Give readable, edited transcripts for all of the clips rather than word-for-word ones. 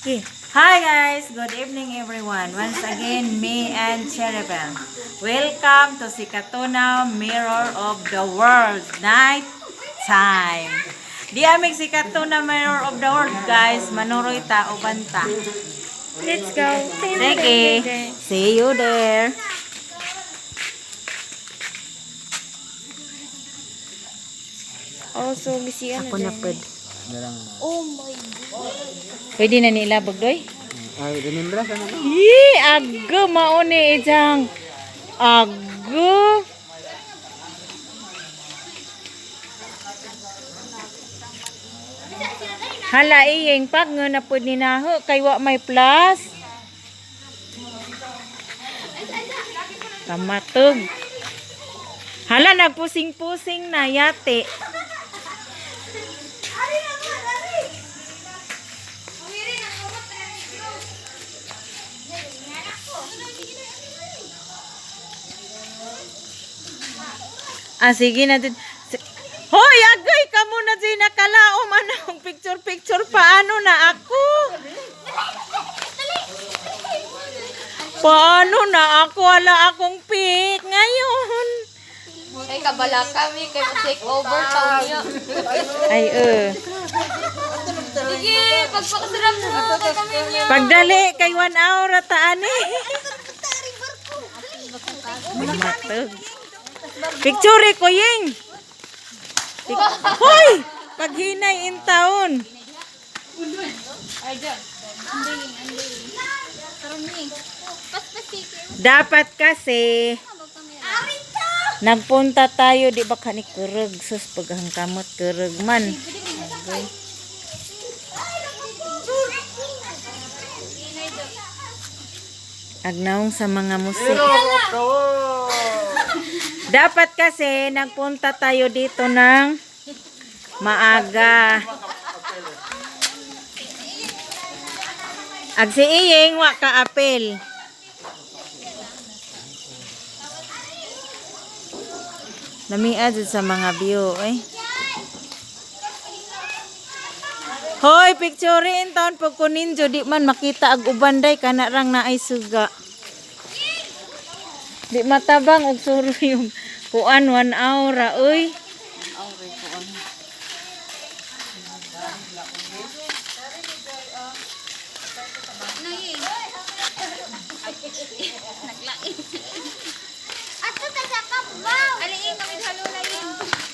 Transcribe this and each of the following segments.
Okay. Hi guys, good evening everyone. Once again, me and Cheribel. Welcome to Sikatuna Mirror of the World Night Time. Di amig Sikatuna Mirror of the World guys, manuroy ta o banta. Let's go. Sige, see you there. Also, misi ano din. Napod. Oh my God. Pwede na nila bagdoy? Ay, remembra ka na. Yee, aggo mauni ijang. Aggo. Hala iyeng pag nga na pud ni naho kay wa may plus. Kamatog. Hala nagpusing-pusing na yate. Ah, sige na din. Hoy, agay ka muna din nakalaom anong picture-picture paano na ako? Paano na ako? Wala akong pic ngayon. Ay, kabala kami. Kay take over taon niya. Ay, Sige, pagpakasarap mo. Kami niya. Pagdali, kay 1 hour ataan eh. Matog. Picture ko ying. Hoy! Paghinay in taon. Dapat kasi nagpunta tayo di ba kani kurug sus paghang kamot kurug man. Okay. Agnaong sa mga musik. Dapat kasi nagpunta tayo dito ng maaga. Ag si Iyeng wa ka apel. Namiad sa mga view eh. Hoy, picturein taon pag kuninjo di man makita ag ubanday kana rang naay suga. Di matabang og suro yung kuan 1 hour uy.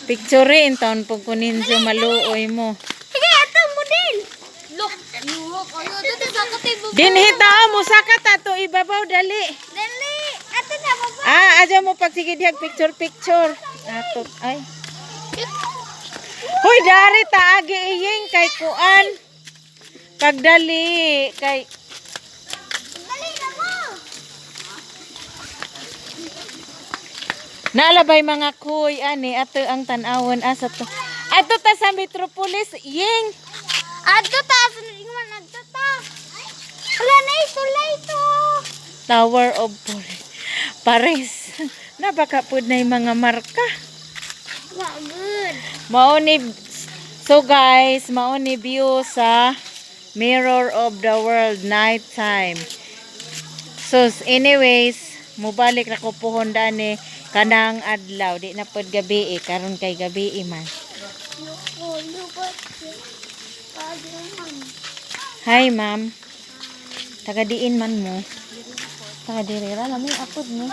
Picturein taon pag kuninjo maluoy mo. Sige, ato mo din. Look. Look. Ayo, dito sa katibo. Dinhita mo sakat ato ibabaw dali. Dali. Ato na baba. Ah, aja mo pag sige diag picture. Ato ay. Hoy, dari taagi iyeng kay kuan. Pagdali kay Dali na mo. naalabay mga kuy ani ato ang tan-awon asa to. Ato ta sa Metropolis yeng. Ato ta sa ingon ato ta. Wala na isulay to. Tower of Paris. Nabaka pud na mga marka. Wa good. Mao ni so guys, mao ni view sa Mirror of the World night time. So anyways, mubalik na ko puhon dani kanang adlaw di na pod gabi karon kay gabi man. Hi ma'am. Taga diin man mo. Taga diri ra lami apod mo.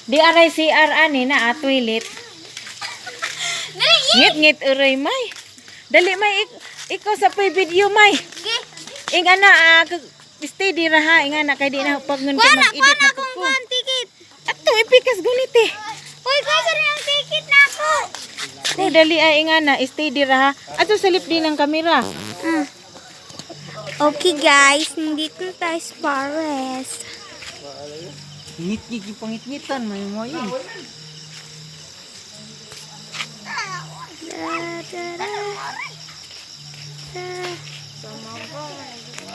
Di aray CR ani na toilet. Ngit uray may. Dali may ikaw sa pay video may. Ing ana stay di ra ha ing ana kay di na pag ngun kay mag-edit na ko. Ticket. Ato ipikas gunit eh. Uy, kaya rin ang ticket na ako. Oh, dali ay ing ana stay di ra ha. Ato salip din ang kamera. Okay guys, nandito tayo sa forest. Ngit-ngit yung pangit-ngitan may mo yun.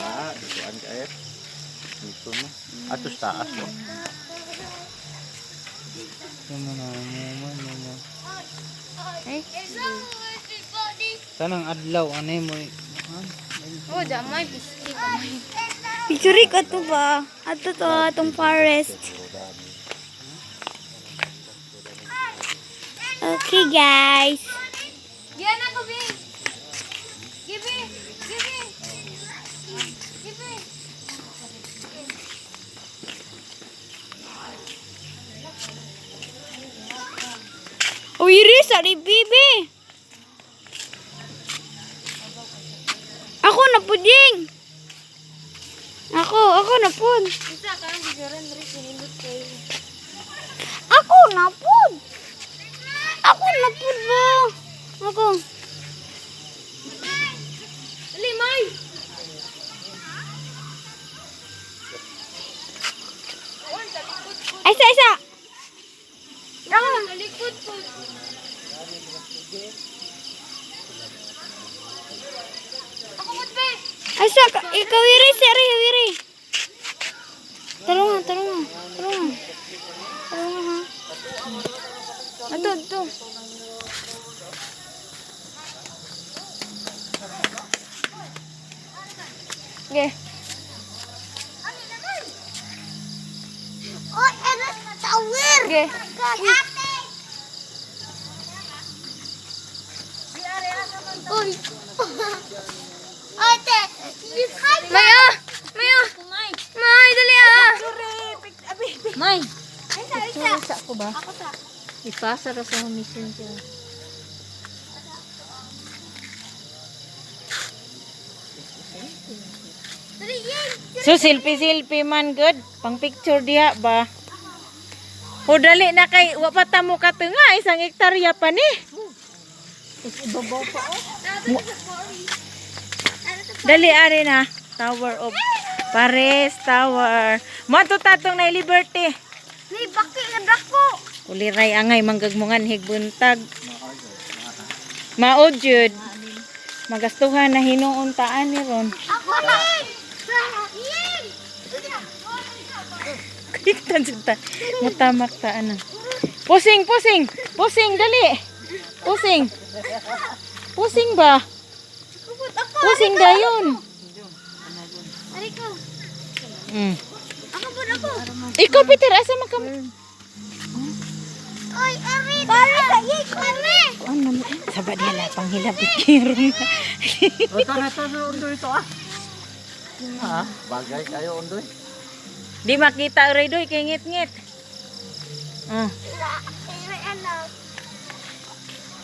Ah, dituan ka eh. Dito mo. Atos taas mo. Ay. Tanang adlaw anay mo. Oh, damay biscuit. Picture ko to ba? Ato to atong forest. Okay, guys. Gian ako, Bi. Gibi. Gibi. Gibi. Oh, Iris, ari Bibi. Ako na puding. Ako na pud. Ako na pud. Ako na pud ba? Ako. Limay. Isa. Ako. Talikod po. Ako mutbe. Asa, ikaw wiri, seri, wiri. Tarungan ha. Ato. Okay. Oh, enak tawir. Okay. Uy. Ate, Maya. May, dali ah. May, Isa. ako ba? Ako sa. Ipasa ra sa messenger. Dali, yay. So selfie man good. Pang picture diha ba? O dali na kay wa pa ta mo katunga isang hektarya pa ni. Ibabaw pa Dali ari na. Tower of Paris Tower. Mo to tatong na Liberty. May baki nga dako. Uliray angay manggagmungan higbuntag. Maod jud. Magastuhan na hinuuntaan ni ron. Ako na. Yay. Kiktan jud ta. Mutamak ta ana. Pusing dali. Pusing ba? Pusing dayon. Ari ko. Ako. Ikaw Peter asa man ka? Oy, Ari. Para sa yay kami. Ano sabad nila panghilabot kirong. Ito undoy ito bagay kayo undoy. Di makita ray doy kay ngit-ngit.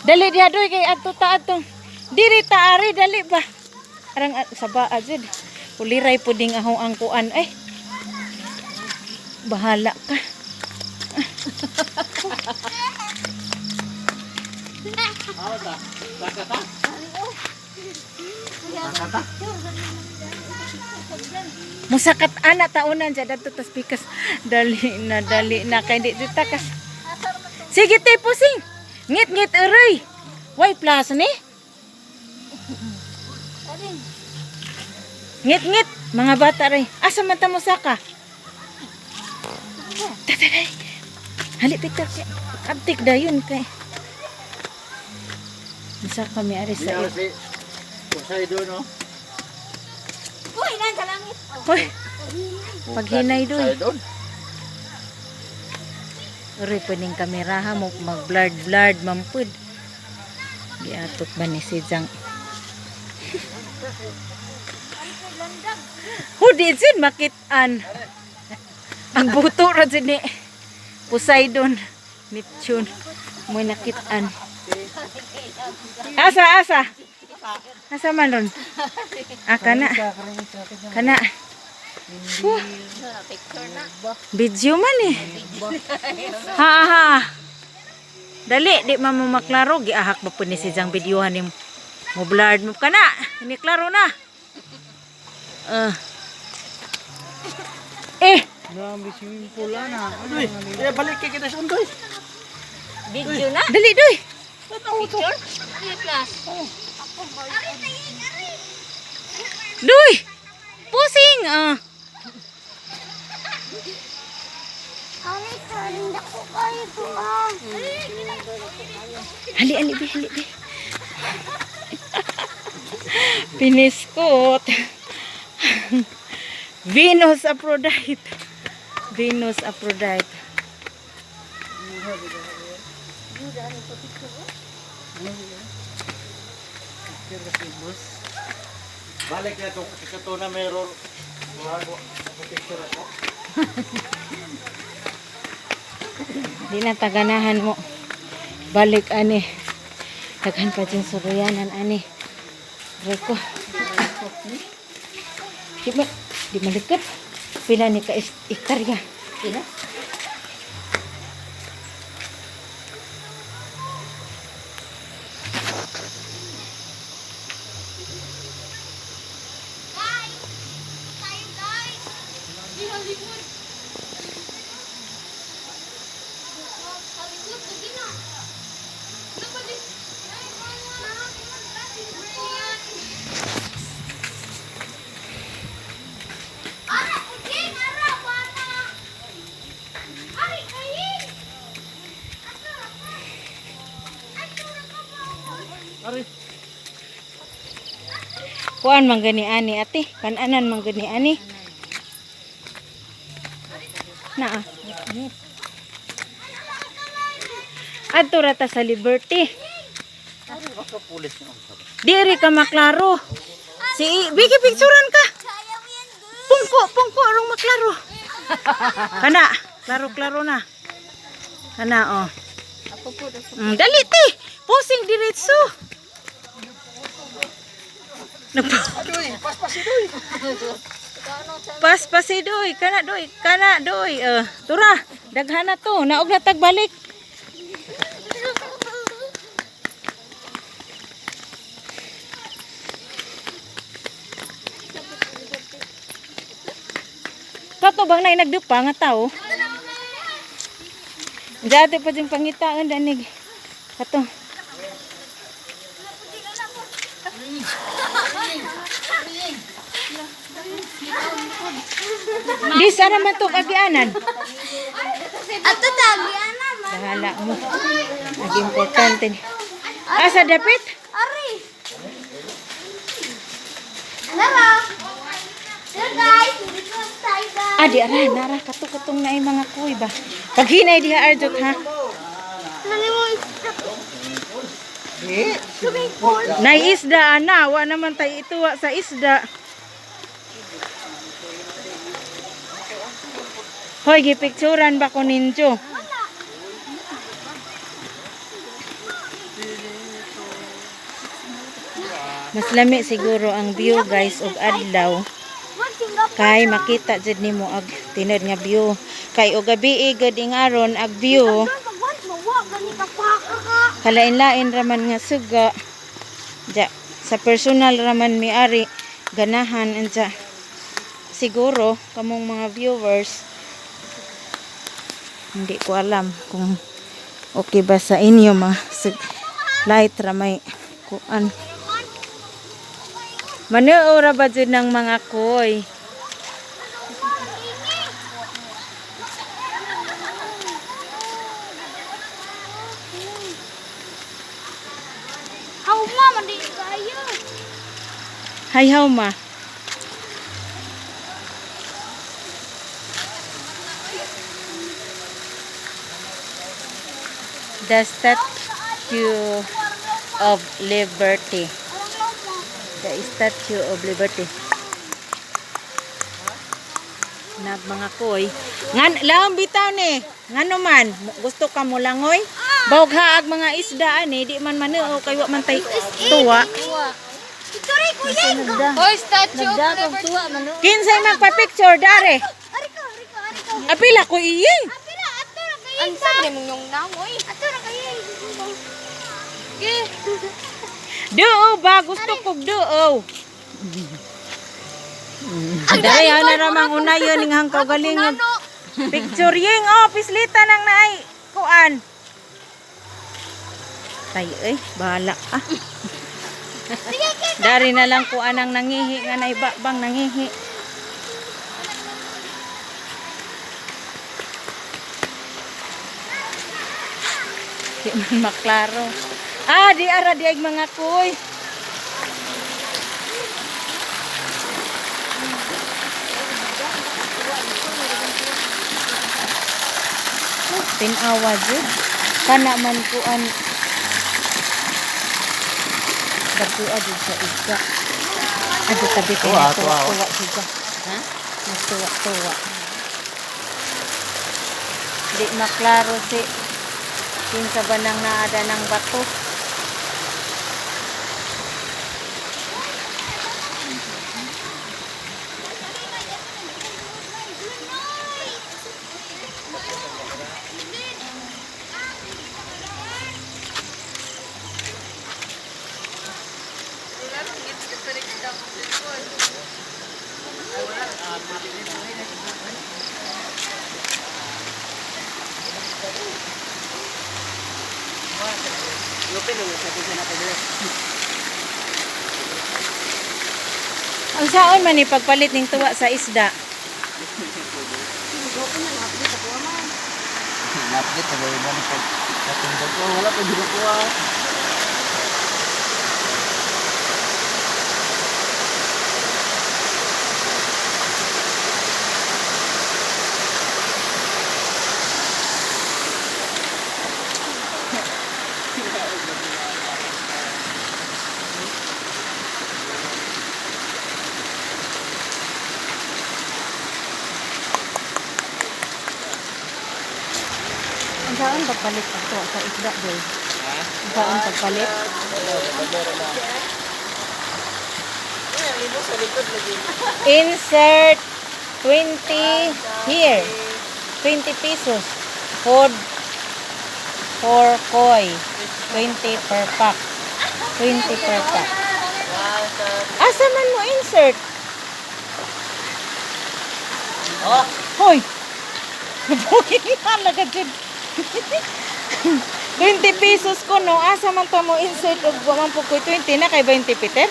Dali diha doy kay adto ta atong. Diri ta ari dali ba. Arang saba ajud. Uliray puding ahong ang kuan ay. Bahala ka. Musakat ana taunan jud adto tas pikas dali na kay di takas. Sige te pusing. Ngit aray. Why plus ni? Ngit mga bata ray. Asa man ta mo saka? Tatay. Hali Peter kay abtik dayon kay. Bisa kami ari sa iyo. Usay do no. Uy, nasa langit. Hoy. Paghinay doy. Doon. Uri pwedeng kameraha mo mag-blurred mampud. Giatok ba ni si Jang? Hudi sin makitaan. Ang buto ra din ni Poseidon, Neptune. Mo nakitaan. Asa? Asa man ron? Kana. Video man eh. Ha. Dali, di man mo maklaro. Giahak ba po ni si Jang videohan ni mo blurred mo kana. Ini klaro na. Grabe swimming pool na. Undoy. Balik kay kita sa undoy. Video na? Dali, doy. Picture? Ano plus? Doy. Pusing. Ay, karinda ko kayo ito ah. Hali, be. Piniskot. Venus Aphrodite. Venus Aphrodite. Balik na itong Katuna Mirror. Picture ako. Di na taganahan mo. Balik ani. Daghan pa dyan suruyanan ani. Reko. Di malikap. Pila ni ka iktarya. Pila? Kuan man gani ani ate, kananan man gani ani. Naa. Adto rata sa Liberty. Diri ka maklaro. Si Biki picturean ka. Pungko rong maklaro. Kana, klaro na. Kana oh. Dali ti. Posing diretso. Pas-pasidoy, kana doy. Tura, daghana to, naog na tagbalik. Kato bang na nagdupa nga tao? Dati pa ding pangitaan danig. Kato. Di sana man to kagianan. Ato tagianan man. Bahala mo. Nag-importante ni. Asa dapit? Ari. Nara. There guys, dito tayo guys. Di ara nara katukutong na mga kuy ba. Paghinay diha arjot ha. Nay isda ana, wa naman tay ituwa sa isda. Hoy, gipicturan ba ko ninyo? Mas lami siguro ang view guys og adlaw. Kay makita jud nimo ag tinod nga view. Kay og gabi gud ingaron ag view. Kalain-lain raman nga suga. Ja, sa personal raman mi ari ganahan unsa. Siguro kamong mga viewers hindi ko alam kung okay ba sa inyo light ramay kuan. Manuora ba dyan ng mga koy? How ma mandi kayo. Hay how ma. The Statue of Liberty. The Statue of Liberty. Nag mga koy. Ngan laom bitaw ni. Ngano man gusto ka mo langoy? Bawg haag mga isda ani di man manuo kay wa man tay tuwa. Picture ko yan. Hoy, Statue of Liberty. Kinsay magpa-picture dare? Ariko. Apila ko iying. Apila ato ra kayo. Ang sabi mong yung namoy. Ato ra kayo. Duo ba gusto kog duo. Dare na ramang unayon ning hangkaw galingod. Picture ying pislita nang naay kuan. Tay bahala ah. Dari na lang kuan ang nangihi nga naibabang nangihi. Di man maklaro. Di ara di mga kuy. Tinawa jud. Kana man kuan. Dagkuan jud sa isda. Ado tabi ko Tuwa, na tuwa, oh. tuwa siya. Ha? Nagtuwa-tuwa. Di maklaro si kinsa ba nang naada ng bato. Ang saon man ni pagpalit ning tuwa sa isda. Napit na gawin mo pag katungkol ko. Wala pa dito ko ah. Ang saon pagpalit ang tuwa sa isda, boy? Ang saon pagpalit? Insert 20 here. 20 pesos. Food for koi. 20 per pack. 20 per pack. Asa man mo insert? Oh, hoy. Bukin halaga dyan. 20 pesos ko no. Asa man to mo insert og man po ko 20 na kay 20 Peter?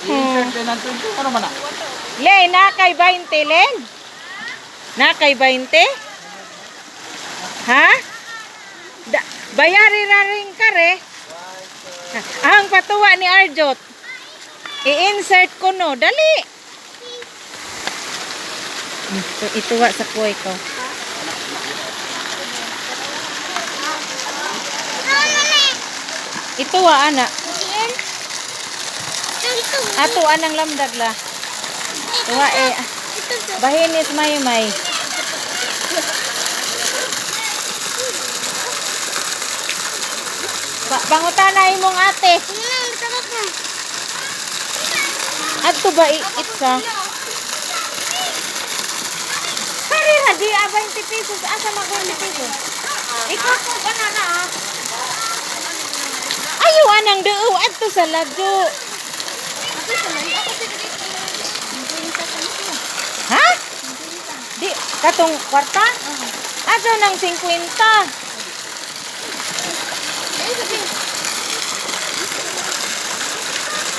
I-insert din ng 20. Ano man na? Le, na kay 20 len? Na kay 20? Ha? Bayari na rin ka re. Ang patuwa ni Arjot. I-insert ko no. Dali. Ituwa sa kuway ko. Ituwa ana. Ato anang lamdag la. Tuwa eh. Bahinis may. Pangutana imong ate. Ato ba itsa? Karira di 20 pesos. Asa mag 20 pesos? Ikaw ko banana ah. Ayaw anang deo ato sa ladyo. Ha? Di katong kwarta? Ato nang 50.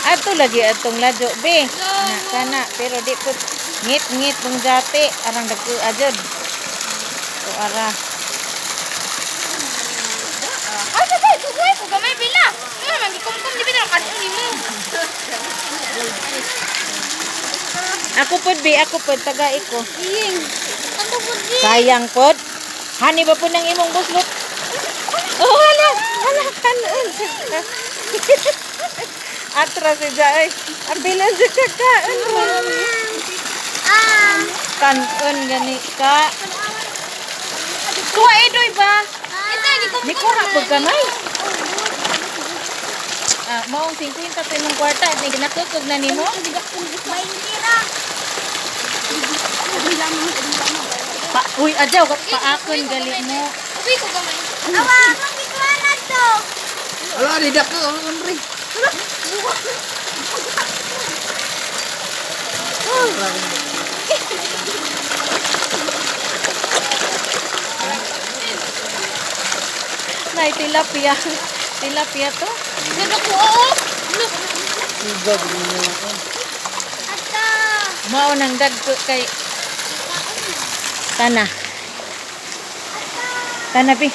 Ato lagi atong ladyo be. Na kana pero di pud ngit tong jati arang dagko ajud. To ara. Asa ba? Kukuha ko gamay bila. Ano man gikumkum di bitaw kasi nimo. Ako pud tagai ko. Iying. Ano po di? Sayang pod. Hani ba po nang imong buslot? Oh, hala kanon. Atra si Jai. Ambilan si kakaan. Kanon gani ka. Kuha edoy ba? Ito gikumkum. Di kuha po gamay. Maong 50 sa imong kwarta. Natukog na nimo. May tira. Uy, adyaw. Paakon gali mo. Uy ko gamay. Awa, magituan na to. Wala, didak ko. Ano rin? Nay, tilapia. Tilapia to. Ganda ko oo. Sigab niyo. Ata. Mao nang dagko kay Tana. Tana bi.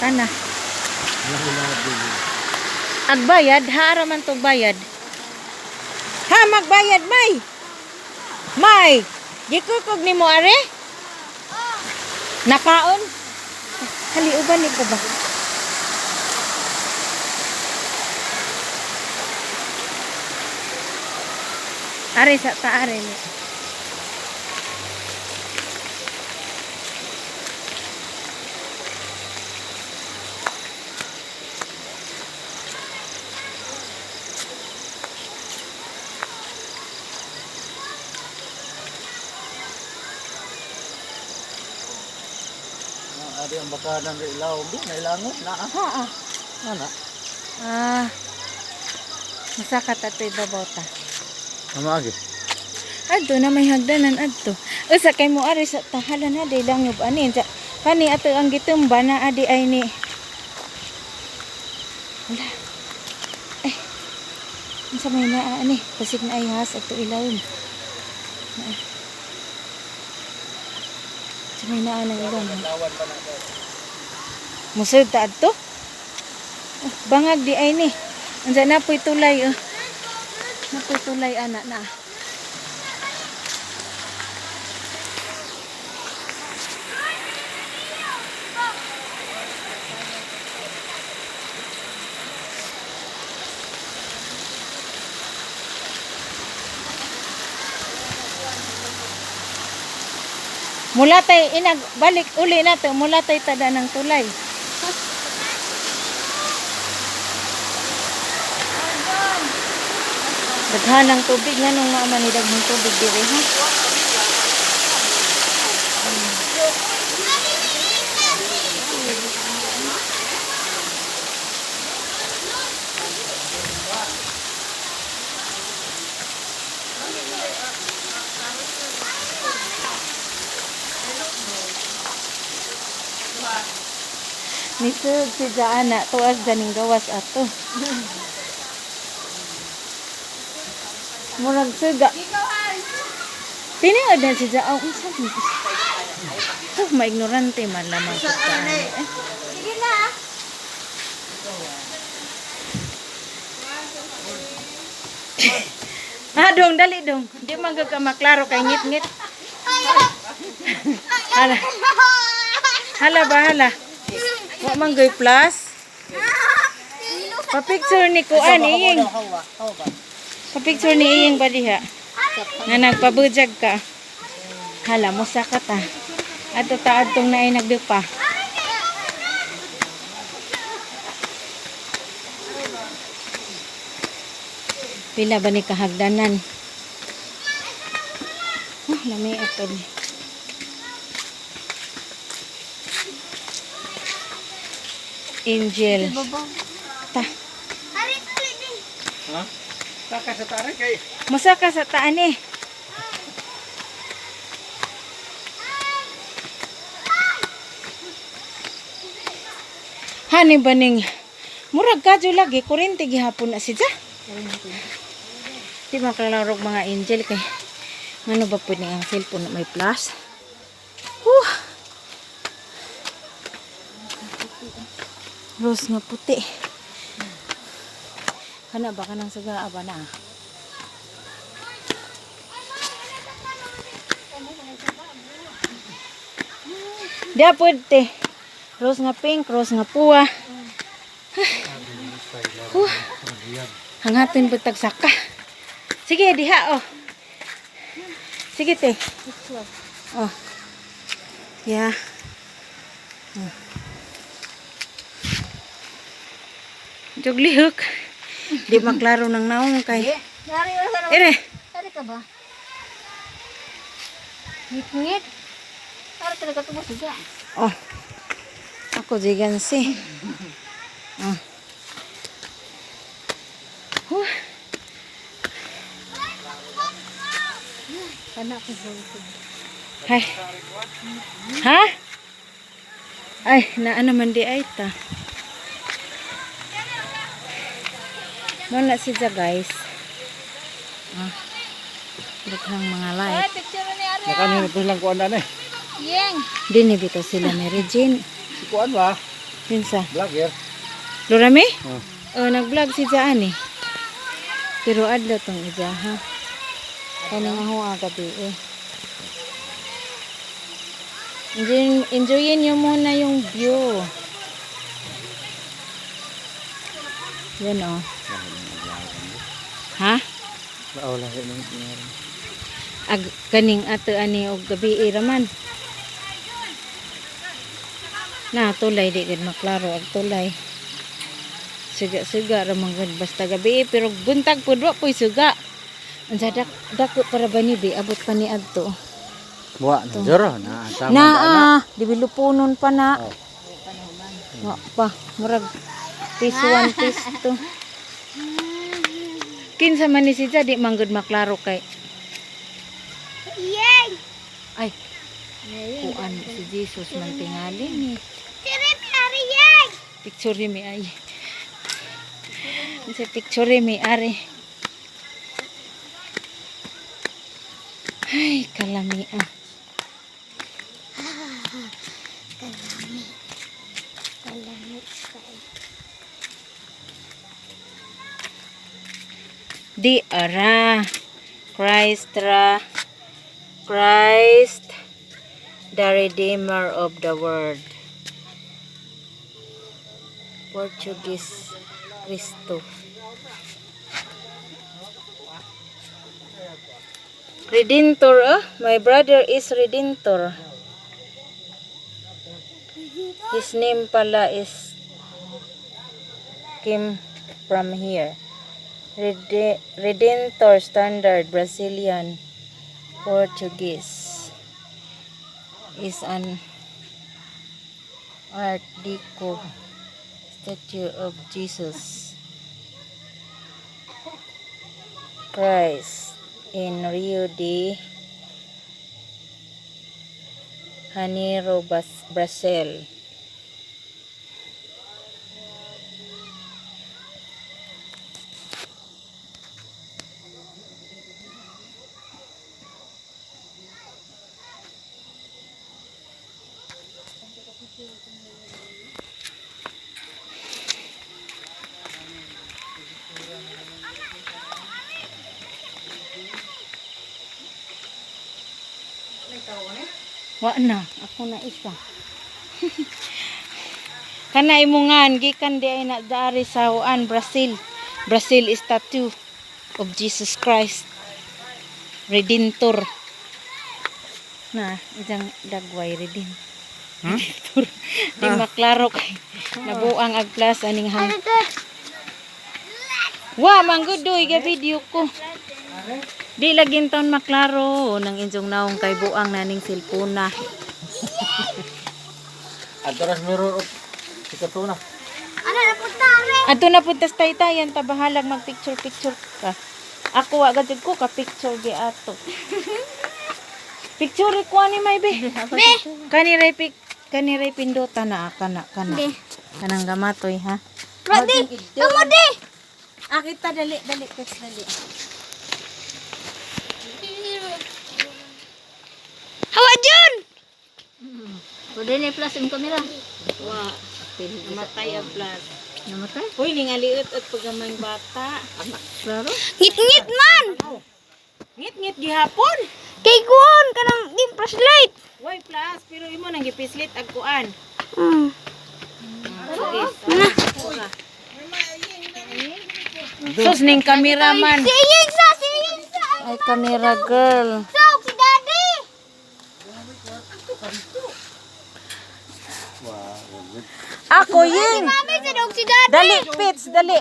Tana. Agbayad, hara man to bayad. Ha, magbayad, May. May, gikukog nimo are? Nakaon? Hali, uban ni ko ba? Are sa taare ni. Ada yang bakalan ng ilaw. Di, nailangon na. Ha. Ano? Masakat ato ibabaw ta. Ano agi? Adto na may hagdanan adto. Usa kay mo ari sa tahalan na day lang yob ani sa kani ato ang gitumba na adi ay ni. Wala. Eh. Unsa may naa ani? Pasig na ay has ato ilawom. Sa may naa nang ilaw. Musud ta adto? Bangag di ay ni. Unsa na po'y tulay Napoy tulay anak na. Mula tay balik uli nato mula tay tada ng tulay. Daghan ng tubig nga nung mamanidag ng tubig dire ha. Misud si Jaana tuas ganing gawas ato. Murag suga. Tiningad na si Jaa. Unsa ni? Maignorante man lamang sa taan. Sige na. Dong, dali dong. Di man ka maklaro kay ngit-ngit. Hala. Hala ba hala? Wa man goy plus. Pa-picture ni Kuan iying. Pa-picture ni iying ba diha? Na nagpabujag ka. Hala mo sa kata. Ato ta adtong naay nagdupa. Pila ba ni kahagdanan? Lami ato ni. Angel. Ta. Ha? Saka sa tarik kay. Masaka sa taan eh. Hani baning murag kadyo lagi kurente gihapon na siya. Di makalarog mga angel kay ano ba pwede ang cellphone na may plus? Rose nga puti. Kana ba kanang suga aba na? Dia pwede. Rose nga pink, rose nga puwa. Hangatin butag saka. Sige diha oh. Sige te. Oh. Yeah. Joglihok. Di maklaro ng naong kay. Ere. Tari ka ba? Ngit-ngit. Tari talaga ito mo siya. Oh. Ako jigan si. Oh. Anak ko ba? Hay. Ha? Ay, naano man di ay ta. Wala siya guys. Daghang mga light. Picture ni Ari. Makanin ito lang kuan na eh. Yeng. Dini bitaw sila ni Regine. Si kuan ba? Pinsa. Vlogger. Lorami? Oh. Oh, nag-vlog si Jaan eh. Pero adlaw tong ija ha. Kani nga ho agabi eh. Enjoyin nyo muna yung view. Yan o. Ha? Wala sa nangyari. Kaning ato ani og gabi raman. Na tulay di gid maklaro ag tulay. Suga ra man gud basta gabi pero buntag pud wa poy suga. Unsa dako para ba ni be abot pa ni adto. Buwa na jero na tama Na di bilupunon pa na. Oh. Wa pa murag piece 1 piece 2. Kinsa man ni siya di manggod maklaro kay. Yay! Ay. Kuan si Jesus man tingali ni. Tiri mi ari yay! Picture mi ay. Sa picture mi ari. Ay, kalami ah. Di ara Christ the Redeemer of the world. Portuguese Cristo. Redentor, my brother is Redentor. His name pala is came from here. Redentor Standard Brazilian Portuguese is an Art Deco statue of Jesus Christ in Rio de Janeiro, Brazil. Wa na, ako na isa. Kana imungan gikan di ay na dari sa Juan, Brazil. Brazil is statue of Jesus Christ Redentor. Na, isang dagway Redentor. Di maklaro kay nabuang ag plus aning hang. Wa manggudoy ga video ko. Di lagin taon maklaro nang injong naong kay buang naning silpuna. Adoras mirror si Katuna. Ano na putare? Ato na puntas taytayan tabahalag mag picture ka. Ako wa gad ko ka picture gi ato. Picture ko ani may be. Kani ray pindota na kana. Kanang gamatoy ha. Ready? Kamu di! Kita dali text dali. Hawa Jun! Pwede na i-plus yung camera. Wa namatay ang plus. Namatay? Uy ningaliut at pagamay bata. Klaro? Ngit-ngit man! Ngit gihapon. Kay kuon kanang di flashlight. Why plus pero imo nang gipislit ag kuan. Sige. Sus ning cameraman. Siying sa! Ay camera girl. Sok, si Daddy! Ako yun. Mami, si Dog si Daddy! Dali pits dali.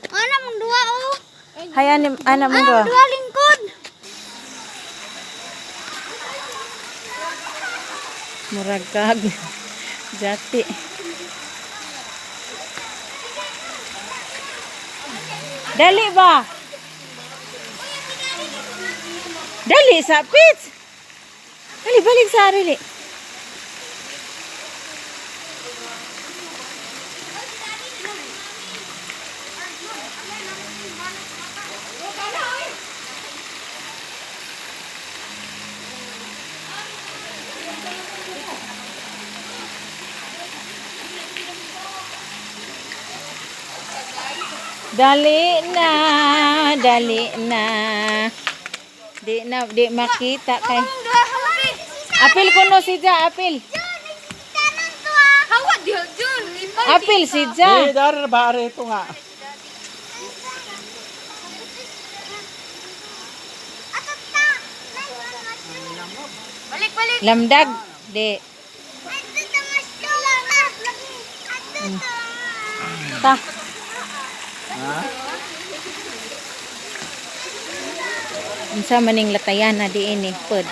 Ano mong duwa oh? Hayan ana mo do. Duwa lingkod! Murag kag. Jati. Dali ba? Dali sa pits. Dali balik sa arili. Dali na. Di makita kay. Apil kuno si Ja, apil. Hawat dia Jun. Apil si Ja. Dari bahari itu nga. Balik. Lamdag. Di. Ta. Ha? Unsa maning latayan na di ini pod.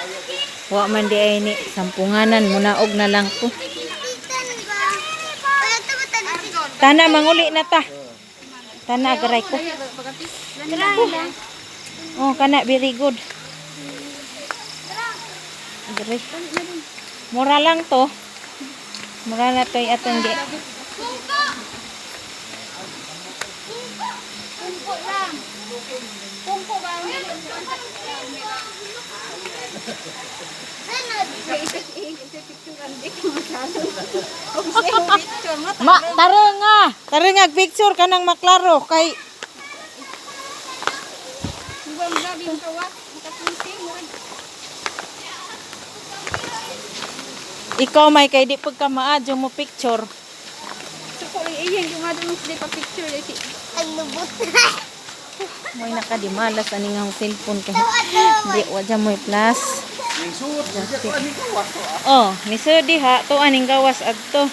Wa man di ini sampunganan munaog na lang ko. Tana manguli na ta. Tana garay ko. Oh, kana very good. Garay. Mura lang to. Mura na to yung atong di. Tarenga picture kanang maklaro kay ikaw may kay di pagka maadyo mo picture. Moy nakadimalas ani nga cellphone kay di wa moy plus. Oh, nisudi ha to aning gawas adto.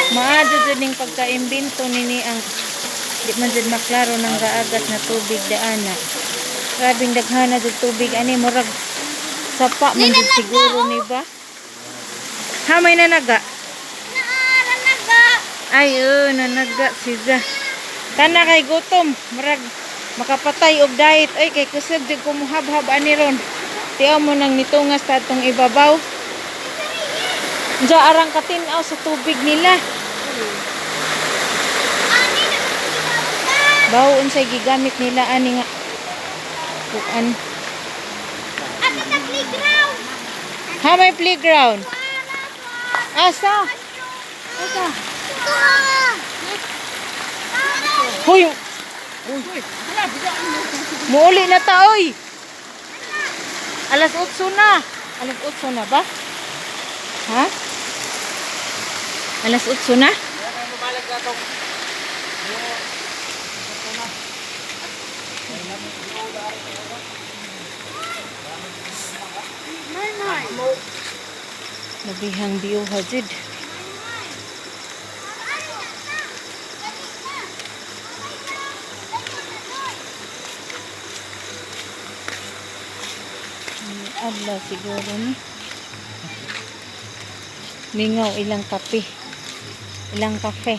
Maadyo jud ning pagka-imbento nini ang di man jud maklaro nang gaagat na tubig daana. Grabing daghana jud tubig ani murag sapa man jud siguro ni ba? Ha may nanaga? Ay, nanaga siya. Kana kay gutom, murag makapatay og diet. Ay kay kusog jud ko muhabhab ani ron. Tiaw mo nang nitungas ta atong ibabaw. Diya arang katinaw sa tubig nila. Bawo unsay gigamit nila ani nga kuan. Ha may playground. Asa? Asa? Hoy. Muuli na ta oy. Alas 8 na. Alas 8 na ba? Ha? Alas 8 na? Nabihang biyo hajid. Adla siguro ni. Lingaw ilang kape. Ilang kafe.